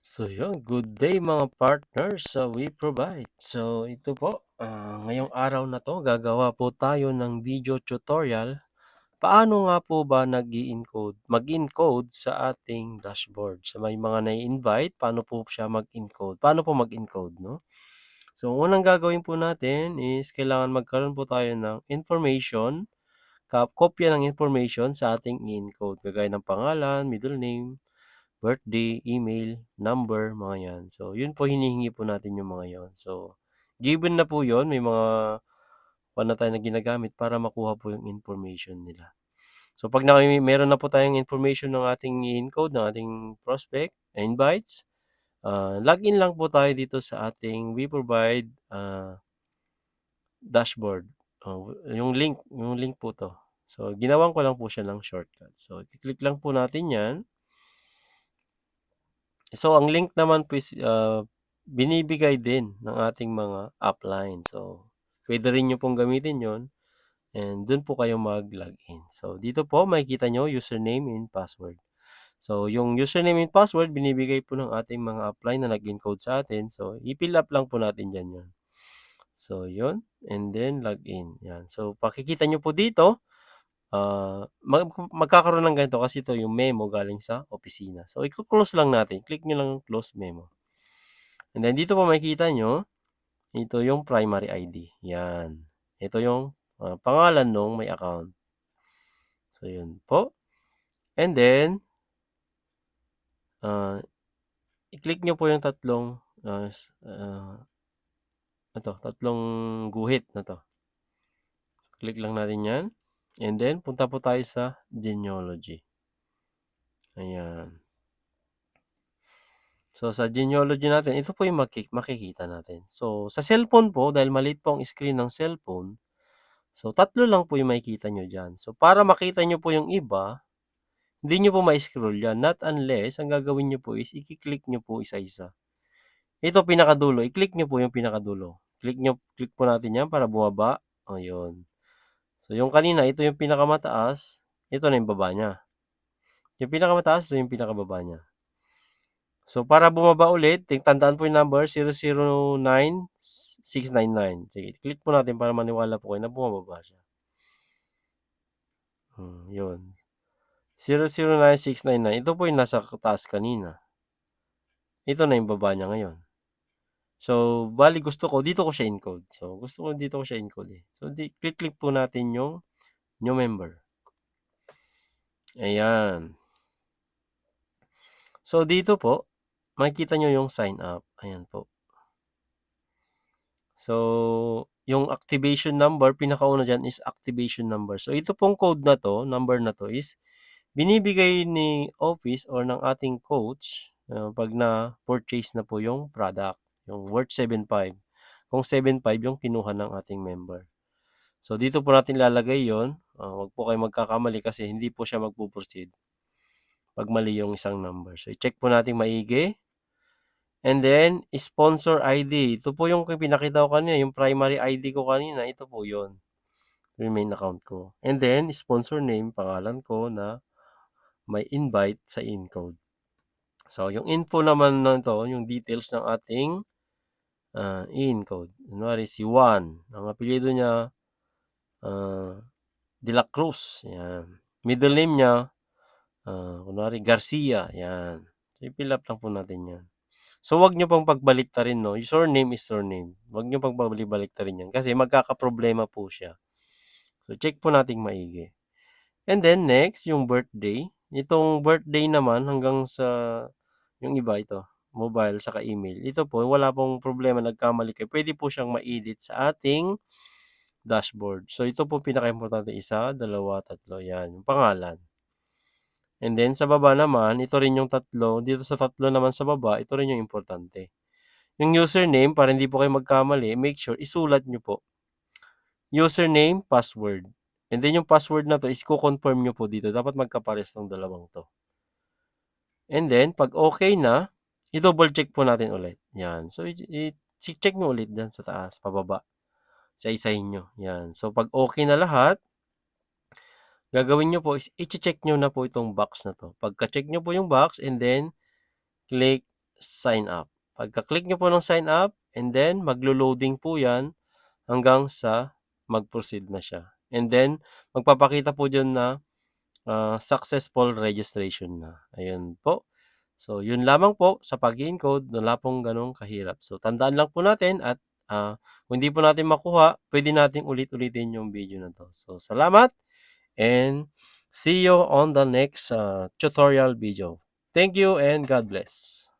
So yun, good day mga partners sa We Provide. So ito po, ngayong araw na to gagawa po tayo ng video tutorial. Paano nga po ba mag-encode sa ating dashboard? Sa may mga nai-invite, paano po siya mag-encode? Paano po mag-encode, no? So unang gagawin po natin is kailangan magkaroon po tayo ng information, kopya ng information sa ating i-encode, kagaya ng pangalan, middle name, birthday, email, number, mga yan. So, yun po hinihingi po natin yung mga yon. So, given na po yon, may mga na tayo na ginagamit para makuha po yung information nila. So, pag meron na po tayong information ng ating encode, ng ating prospect, invites, login lang po tayo dito sa ating We Provide dashboard. Yung link po to. So, ginawan ko lang po siya ng shortcut. So, click lang po natin yan. So, ang link naman po is binibigay din ng ating mga upline. So, pwede rin nyo pong gamitin yon and dun po kayo mag-login. So, dito po makikita nyo username and password. So, yung username and password binibigay po ng ating mga upline na nag-encode sa atin. So, i-fill up lang po natin dyan yun. So, yun. And then, login. Yan. So, pakikita nyo po dito, magkakaroon ng ganito kasi ito yung memo galing sa opisina. So, i-close lang natin. Click nyo lang close memo. And then dito po makikita nyo, ito yung primary ID. Yan. Ito yung pangalan nung may account. So, yun po. And then, i-click nyo po yung tatlong guhit na to. Click lang natin yan. And then, punta po tayo sa genealogy. Ayan. So, sa genealogy natin, ito po yung makikita natin. So, sa cellphone po, dahil maliit po ang screen ng cellphone, so, tatlo lang po yung makikita nyo dyan. So, para makita nyo po yung iba, hindi nyo po ma-scroll yan. Not unless, ang gagawin nyo po is, i-click nyo po isa-isa. Ito, pinakadulo. I-click nyo po yung pinakadulo. Click po natin yan para bumaba. Ayun. So, yung kanina, ito yung pinakamataas. Ito na yung baba niya. Yung pinakamataas, ito yung pinakababa niya. So, para bumaba ulit, tandaan po yung number, 009699. Sige, click po natin para maniwala po kayo na bumababa siya. Yun. 009699. Ito po yung nasa taas kanina. Ito na yung baba niya ngayon. So, bali gusto ko, dito ko siya encode. So, gusto ko dito ko siya encode eh. So, click po natin yung new member. Ayan. So, dito po, makikita nyo yung sign up. Ayan po. So, yung activation number, pinakauna dyan is activation number. So, ito pong code na to, number na to is, binibigay ni office or ng ating coach pag na-purchase na po yung product, yung worth 7.5. Kung 7.5 yung kinuha ng ating member. So, dito po natin lalagay yon. Huwag po kayo magkakamali kasi hindi po siya magpo-proceed pag mali yung isang number. So, i-check po natin maigi. And then, sponsor ID. Ito po yung pinakita ko kanina, yung primary ID ko kanina. Ito po yon, yung main account ko. And then, sponsor name, pangalan ko na may invite sa encode. So, yung info naman na ito, yung details ng ating encode. Kunwari, si Juan. Ang apelyido niya, De La Cruz. Yan. Middle name niya, kunwari, Garcia. Yan. So, i-fill up lang po natin yan. So, wag nyo pang pagbalik-tarin, no? Yung surname is surname. Wag nyo pang pagbalik-tarin yan. Kasi magkakaproblema po siya. So, check po natin maigi. And then, next, yung birthday. Itong birthday naman, hanggang sa, yung iba ito, mobile, saka email. Ito po, wala pong problema, nagkamali kayo. Pwede po siyang ma-edit sa ating dashboard. So, ito po pinaka-importante. 1, 2, 3. Yan, yung pangalan. And then, sa baba naman, ito rin yung tatlo. Dito sa tatlo naman sa baba, ito rin yung importante. Yung username, para hindi po kayo magkamali, make sure, isulat nyo po. Username, password. And then, yung password na to, is confirm nyo po dito. Dapat magkapares ng dalawang to. And then, pag okay na, i-double check po natin ulit. Yan. So, i-check nyo ulit dyan sa taas, pababa. Sa isahin nyo. Yan. So, pag okay na lahat, gagawin nyo po is i-check nyo na po itong box na to. Pagka-check nyo po yung box and then click sign up. Pagka-click niyo po ng sign up and then maglo-loading po 'yan hanggang sa mag-proceed na siya. And then magpapakita po diyan na, successful registration na, ayun po. So, yun lamang po sa pag-e-encode, wala pong gano'ng kahirap. So, tandaan lang po natin at, kung hindi po natin makuha, puwede nating ulit-ulitin yung video na 'to. So, salamat and see you on the next, tutorial video. Thank you and God bless.